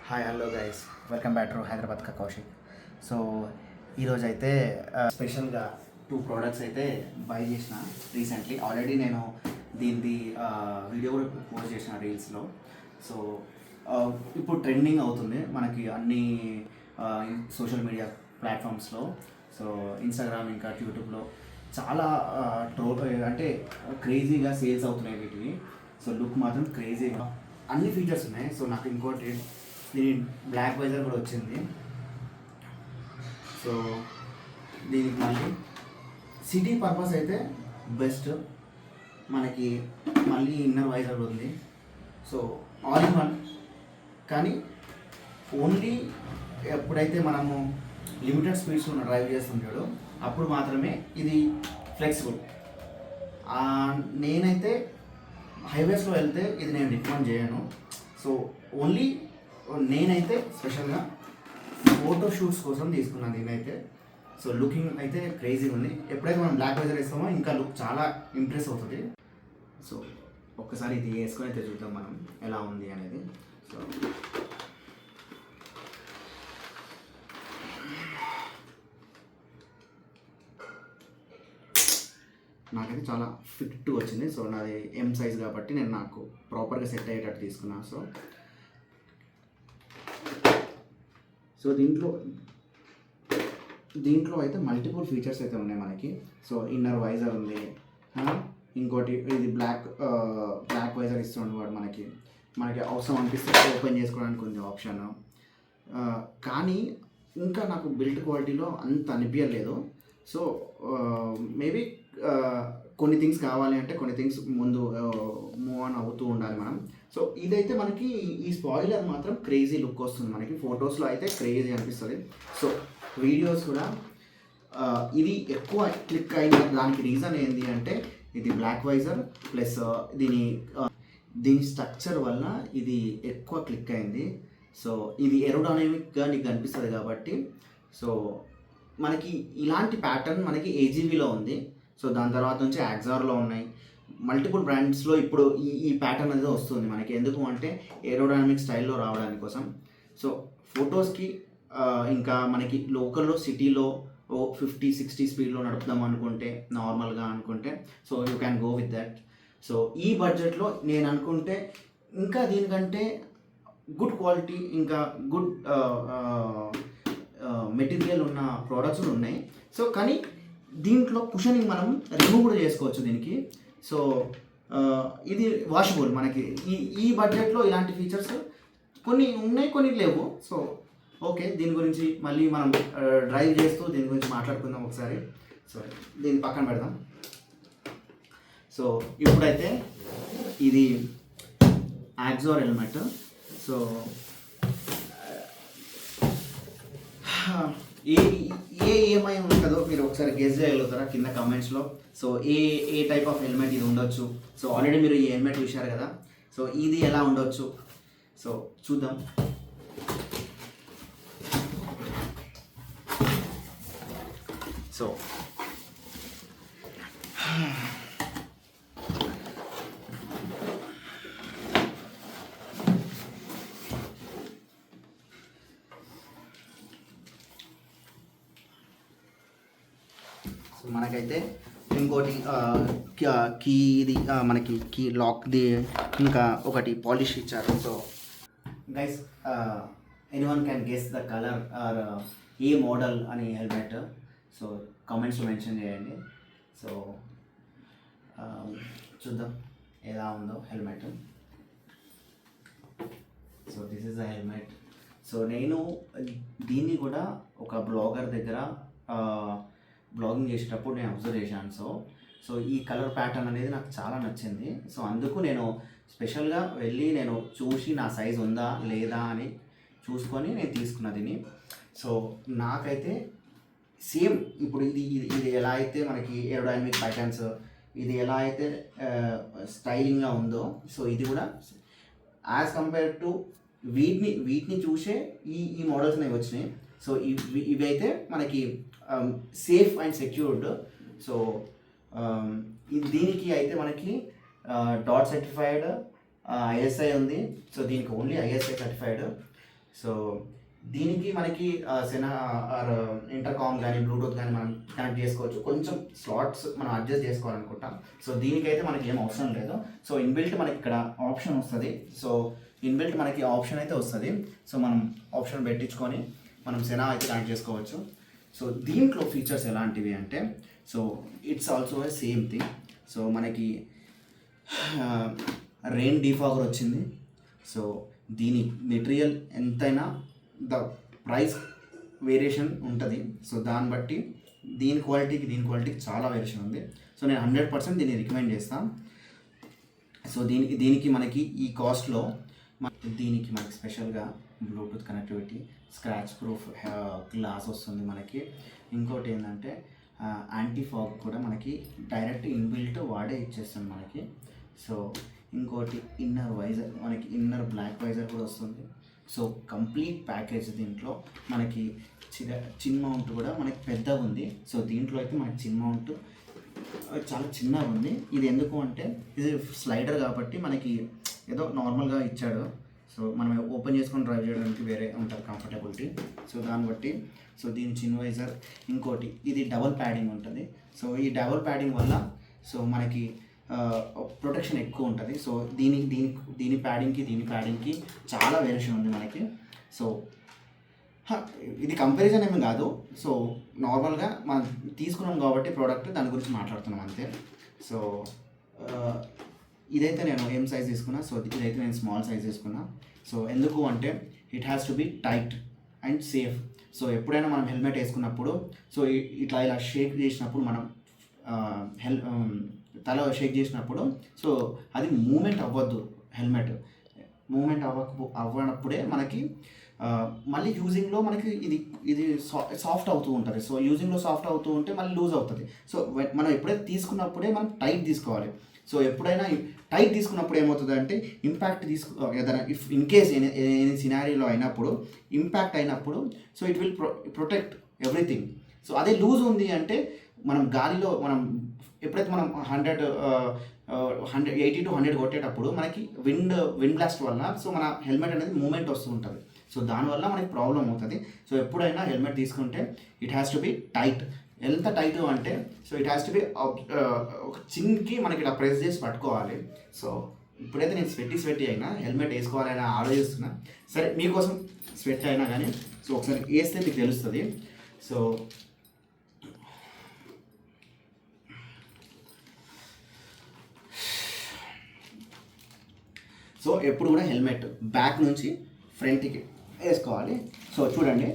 Hi hello guys, welcome back to Hyderabad Kaushik. So ఈరోజు అయితే స్పెషల్గా 2 ప్రోడక్ట్స్ అయితే బై చేసిన రీసెంట్లీ. ఆల్రెడీ నేను దీనిది వీడియో కూడా పోస్ట్ చేసిన రీల్స్లో. సో ఇప్పుడు ట్రెండింగ్ అవుతుంది మనకి అన్ని సోషల్ మీడియా ప్లాట్ఫామ్స్లో. సో ఇన్స్టాగ్రామ్ ఇంకా యూట్యూబ్లో చాలా అంటే క్రేజీగా సేల్స్ అవుతున్నాయి వీటివి. సో లుక్ మాత్రం క్రేజీగా అన్ని ఫీచర్స్ ఉన్నాయి. సో నాకు ఇంకోటి దీని బ్లాక్ వైజర్ కూడా వచ్చింది. సో దీనికి మళ్ళీ సిటీ పర్పస్ అయితే బెస్ట్. మనకి మళ్ళీ ఇన్నర్ వైజర్ ఉంది. So all in one. కానీ ఓన్లీ ఎప్పుడైతే మనము లిమిటెడ్ స్పీడ్స్ డ్రైవ్ చేస్తుంటాడో అప్పుడు మాత్రమే ఇది ఫ్లెక్సిబుల్. నేనైతే హైవేస్లో వెళ్తే ఇది నేను రికమెండ్ చేయను. సో ఓన్లీ నేనైతే స్పెషల్గా ఫోటో షూట్స్ కోసం తీసుకున్నాను దీనైతే. సో లుకింగ్ అయితే క్రేజీగా ఉంది. ఎప్పుడైతే మనం బ్లాక్ వైజర్ వేస్తామో ఇంకా లుక్ చాలా ఇంప్రెస్ అవుతుంది. సో ఒక్కసారి ఇది వేసుకొని అయితే చూద్దాం మనం ఎలా ఉంది అనేది. సో నాకైతే చాలా ఫిట్ వచ్చింది. సో నాది ఎం సైజ్ కాబట్టి నేను నాకు ప్రాపర్గా సెట్ అయ్యేటట్టు తీసుకున్నాను. సో దీంట్లో అయితే మల్టిపుల్ ఫీచర్స్ అయితే ఉన్నాయి మనకి. సో ఇన్నర్ వైజర్ ఉంది, ఇంకోటి ఇది బ్లాక్ వైజర్ ఇస్తుంది వాడు మనకి అవసరం అనిపిస్తే ఓపెన్ చేసుకోవడానికి ఉంది ఆప్షన్. కానీ ఇంకా నాకు బిల్డ్ క్వాలిటీలో అంత అనిపించలేదు. సో మేబీ కొన్ని థింగ్స్ కావాలి అంటే కొన్ని థింగ్స్ ముందు మూవ్ ఆన్ అవుతూ ఉండాలి మనం. సో ఇదైతే మనకి ఈ స్పాయిలర్ మాత్రం క్రేజీ లుక్ వస్తుంది మనకి. ఫొటోస్లో అయితే క్రేజీ అనిపిస్తుంది. సో వీడియోస్ కూడా ఇది ఎక్కువ క్లిక్ అయిన దానికి రీజన్ ఏంటి అంటే ఇది బ్లాక్ వైజర్ ప్లస్ దీని స్ట్రక్చర్ వల్ల ఇది ఎక్కువ క్లిక్ అయింది. సో ఇది ఏరోడైనమిక్గా నీకు కనిపిస్తుంది కాబట్టి. సో మనకి ఇలాంటి ప్యాటర్న్ మనకి ఏజీవీలో ఉంది. సో దాని తర్వాత నుంచి యాక్సార్లో ఉన్నాయి. మల్టిపుల్ బ్రాండ్స్లో ఇప్పుడు ఈ ప్యాటర్న్ అనేది వస్తుంది మనకి. ఎందుకు అంటే ఏరోడైనమిక్ స్టైల్లో రావడానికి కోసం. సో ఫొటోస్కి ఇంకా మనకి లోకల్లో సిటీలో 50-60 స్పీడ్లో నడుపుదాం అనుకుంటే నార్మల్గా అనుకుంటే so you can go with that. So ఈ బడ్జెట్లో నేను అనుకుంటే ఇంకా దీనికంటే గుడ్ క్వాలిటీ ఇంకా గుడ్ మెటీరియల్ ఉన్న ప్రోడక్ట్స్ ఉన్నాయి. సో కానీ దీంట్లో కుషనింగ్ మనం రిమూవ్ కూడా చేసుకోవచ్చు దీనికి. సో ఇది వాషబుల్ మనకి ఈ బడ్జెట్లో ఇలాంటి ఫీచర్స్ కొన్ని ఉన్నాయి, కొన్ని లేవు. సో ఓకే, దీని గురించి మళ్ళీ మనం డ్రైవ్ చేస్తూ దీని గురించి మాట్లాడుకుందాం ఒకసారి. సో దీన్ని పక్కన పెడదాం. సో ఇప్పుడైతే ఇది యాక్సార్ హెల్మెట్. సో ఏమై ఉంటుందో మీరు ఒకసారి గెస్ చేయగలుగుతారా కింద కమెంట్స్లో. So a type of helmet ఇది ఉండొచ్చు. సో ఆల్రెడీ మీరు ఈ హెల్మెట్ చూశారు కదా. సో ఇది ఎలా ఉండొచ్చు సో చూద్దాం. సో మనకైతే ఇంకోటి కీ ఇది మనకి కీ లాక్ది ఇంకా ఒకటి పాలిష్ ఇచ్చారు. So guys anyone can guess the colour or a model అని హెల్మెట్. సో కామెంట్స్లో మెన్షన్ చేయండి. సో చూద్దాం ఎలా ఉందో helmet. So this is the helmet. So నేను దీన్ని కూడా ఒక బ్లాగర్ దగ్గర బ్లాగింగ్ చేసేటప్పుడు నేను అబ్జర్వ్ చేశాను. సో ఈ కలర్ ప్యాటర్న్ అనేది నాకు చాలా నచ్చింది. సో అందుకు నేను స్పెషల్గా వెళ్ళి నేను చూసి నా సైజ్ ఉందా లేదా అని చూసుకొని నేను తీసుకున్నా దీన్ని. సో నాకైతే సేమ్ ఇప్పుడు ఇది ఎలా అయితే మనకి ఏరోడైనమిక్ ప్యాటర్న్స్ ఇది ఎలా అయితే స్టైలింగ్గా ఉందో సో ఇది కూడా యాజ్ కంపేర్ టు వీటిని చూసే ఈ మోడల్స్ అనేవి వచ్చినాయి. సో ఇవి అయితే మనకి సేఫ్ అండ్ సెక్యూర్డ్. సో దీనికి అయితే మనకి డాట్ సర్టిఫైడ్ ఐఎస్ఐ ఉంది. సో దీనికి ఓన్లీ ఐఎస్ఐ సర్టిఫైడ్. సో దీనికి మనకి సెనా ఆర్ ఇంటర్కామ్ కానీ బ్లూటూత్ కానీ మనం కనెక్ట్ చేసుకోవచ్చు. కొంచెం స్లాట్స్ మనం అడ్జస్ట్ చేసుకోవాలనుకుంటాం. సో దీనికైతే మనకి ఏం అవసరం లేదు. సో ఇన్బిల్ట్ మనకి ఇక్కడ ఆప్షన్ వస్తుంది. సో ఇన్బిల్ట్ మనకి ఆప్షన్ అయితే వస్తుంది. సో మనం ఆప్షన్ పెట్టించుకొని మనం సెనా అయితే కనెక్ట్ చేసుకోవచ్చు. సో దీంట్లో ఫీచర్స్ ఎలాంటివి అంటే, so it's also a same thing. So మనకి రెయిన్ డీఫాగర్ వచ్చింది. సో దీని మెటీరియల్ ఎంతైనా ద ప్రైస్ వేరియేషన్ ఉంటుంది. సో దాన్ని బట్టి దీని క్వాలిటీకి చాలా వేరియేషన్ ఉంది. సో నేను 100% దీన్ని రికమెండ్ చేస్తాను. సో దీనికి మనకి ఈ కాస్ట్లో దీనికి మనకి స్పెషల్గా Bluetooth connectivity, scratch proof glass వస్తుంది మనకి. ఇంకోటి ఏంటంటే యాంటీ ఫాగ్ కూడా మనకి డైరెక్ట్ ఇన్బిల్ట్ వాడే ఇచ్చేస్తుంది మనకి. సో ఇంకోటి ఇన్నర్ వైజర్, మనకి ఇన్నర్ బ్లాక్ వైజర్ కూడా వస్తుంది. So complete package. దీంట్లో మనకి చిన్ మౌంట్ కూడా మనకి పెద్దగా ఉంది. సో దీంట్లో అయితే మనకి చిన్ మౌంట్ చాలా చిన్నగా ఉంది. ఇది ఎందుకు అంటే ఇది స్లైడర్ కాబట్టి మనకి ఏదో నార్మల్గా ఇచ్చాడు. సో మనం ఓపెన్ చేసుకొని డ్రైవ్ చేయడానికి వేరే ఉంటుంది కంఫర్టబిలిటీ. సో దాన్ని బట్టి సో దీని చిన్ వైజర్. ఇంకోటి ఇది డబుల్ ప్యాడింగ్ ఉంటుంది. సో ఈ డబుల్ ప్యాడింగ్ వల్ల సో మనకి ప్రొటెక్షన్ ఎక్కువ ఉంటుంది. సో దీని ప్యాడింగ్కి చాలా వేరియేషన్ ఉంది మనకి. సో ఇది కంపారిజన్ ఏమి కాదు. సో నార్మల్గా మనం తీసుకున్నాం కాబట్టి ప్రోడక్ట్, దాని గురించి మాట్లాడుతున్నాం అంతే. సో ఇదైతే నేను ఏం సైజ్ తీసుకున్నా, సో ఇదైతే నేను స్మాల్ సైజ్ తీసుకున్నా. సో ఎందుకు అంటే it has to be tight and safe. So ఎప్పుడైనా మనం హెల్మెట్ వేసుకున్నప్పుడు సో ఇలా షేక్ చేసినప్పుడు మనం తల షేక్ చేసినప్పుడు సో అది మూమెంట్ అవ్వద్దు. హెల్మెట్ మూమెంట్ అవ్వనప్పుడే మనకి మళ్ళీ యూజింగ్లో మనకి ఇది సాఫ్ట్ అవుతూ ఉంటుంది. సో యూజింగ్లో సాఫ్ట్ అవుతూ ఉంటే మళ్ళీ లూజ్ అవుతుంది. సో మనం ఎప్పుడైతే తీసుకున్నప్పుడే మనం టైట్ తీసుకోవాలి. సో ఎప్పుడైనా టైట్ తీసుకున్నప్పుడు ఏమవుతుంది అంటే ఇంపాక్ట్ ఏదైనా ఇన్ కేస్ ఎనీ సినారీలో అయినప్పుడు ఇంపాక్ట్ అయినప్పుడు so it will protect everything. So అదే లూజ్ ఉంది అంటే మనం గాలిలో ఎప్పుడైతే మనం 80 to 100 కొట్టేటప్పుడు మనకి విండ్ బ్లాస్ట్ వల్ల సో మన హెల్మెట్ అనేది మూమెంట్ వస్తూ ఉంటుంది. సో దానివల్ల మనకి ప్రాబ్లం అవుతుంది. సో ఎప్పుడైనా హెల్మెట్ తీసుకుంటే it has to be tight. ఎంత టైట్ అంటే so it has to be ఒక చిన్కి మనకి ఇలా ప్రెస్ చేసి పట్టుకోవాలి. సో ఇప్పుడైతే నేను స్వెట్టి అయినా హెల్మెట్ వేసుకోవాలని ఆలోచిస్తున్నా. సరే మీకోసం స్వెట్ అయినా కానీ సో ఒకసారి వేస్తే మీకు తెలుస్తుంది. సో ఎప్పుడు కూడా హెల్మెట్ బ్యాక్ నుంచి ఫ్రంట్కి వేసుకోవాలి. సో చూడండి,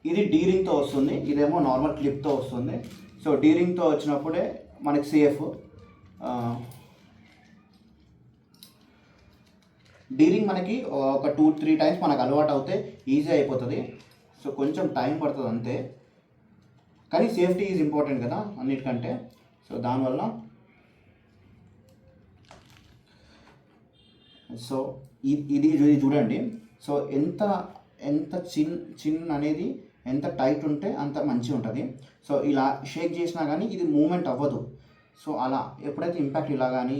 ఇది డీరింగ్తో వస్తుంది, ఇదేమో నార్మల్ క్లిప్తో వస్తుంది. సో డీరింగ్తో వచ్చినప్పుడే మనకి సేఫ్. డీరింగ్ మనకి ఒక 2-3 టైమ్స్ మనకు అలవాటు అవుతే ఈజీ అయిపోతుంది. సో కొంచెం టైం పడుతుంది అంతే, కానీ సేఫ్టీ ఈజ్ ఇంపార్టెంట్ కదా అన్నిటికంటే. సో దానివల్ల సో ఇది చూడండి. సో ఎంత చిన్ అనేది ఎంత టైట్ ఉంటే అంత మంచిగా ఉంటుంది. సో ఇలా షేక్ చేసినా కానీ ఇది మూమెంట్ అవ్వదు. సో అలా ఎప్పుడైతే ఇంపాక్ట్ ఇలా కానీ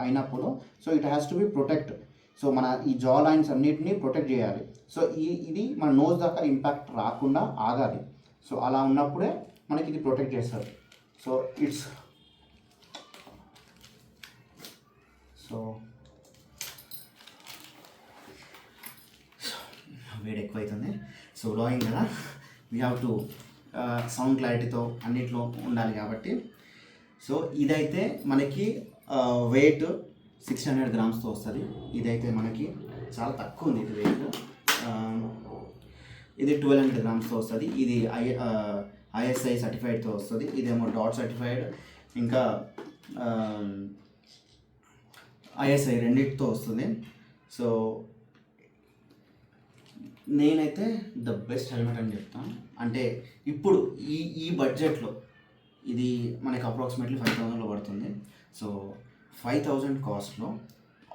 అయినప్పుడు so it has to be protect. So మన ఈ జా లైన్స్ అన్నిటినీ ప్రొటెక్ట్ చేయాలి. సో ఇది మన నోస్ దాకా ఇంపాక్ట్ రాకుండా ఆగాలి. సో అలా ఉన్నప్పుడే మనకి ఇది ప్రొటెక్ట్ చేస్తారు. సో వేడి ఎక్కువ అవుతుంది. సో బ్లోయింగ్ కదా, వీ హ్యావ్ టు సౌండ్ క్లారిటీతో అన్నిట్లో ఉండాలి కాబట్టి. సో ఇదైతే మనకి వెయిట్ 600 grams వస్తుంది. ఇదైతే మనకి చాలా తక్కువ ఉంది. ఇది వెయిట్ ఇది 1200 grams వస్తుంది. ఇది ISI సర్టిఫైడ్తో వస్తుంది. ఇదేమో డాట్ సర్టిఫైడ్ ఇంకా ISI రెండింటితో వస్తుంది. సో నేనైతే ద బెస్ట్ హెల్మెట్ అని చెప్తాను. అంటే ఇప్పుడు ఈ బడ్జెట్లో ఇది మనకి అప్రాక్సిమేట్లీ 5,000లో పడుతుంది. సో 5,000 కాస్ట్లో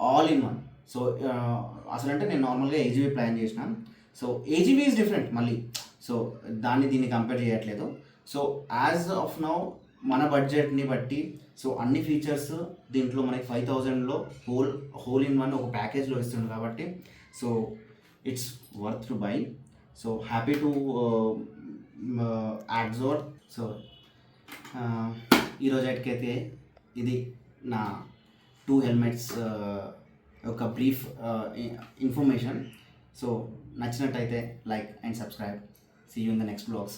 ఆల్ ఇన్ వన్. సో అసలంటే నేను నార్మల్గా AGV ప్లాన్ చేసినాను. సో AGV ఈజ్ డిఫరెంట్ మళ్ళీ. సో దీన్ని కంపేర్ చేయట్లేదు. సో యాజ్ ఆఫ్ నౌ మన బడ్జెట్ని బట్టి సో అన్ని ఫీచర్స్ దీంట్లో మనకి 5,000లో హోల్ ఇన్ వన్ ఒక ప్యాకేజ్లో ఇస్తుంది కాబట్టి so it's worth to buy. So happy to add జోర్. సో ఈరోజు అటుకైతే ఇది నా 2 హెల్మెట్స్ ఒక బ్రీఫ్ ఇన్ఫర్మేషన్. సో నచ్చినట్టయితే like and subscribe. See you in the next blogs.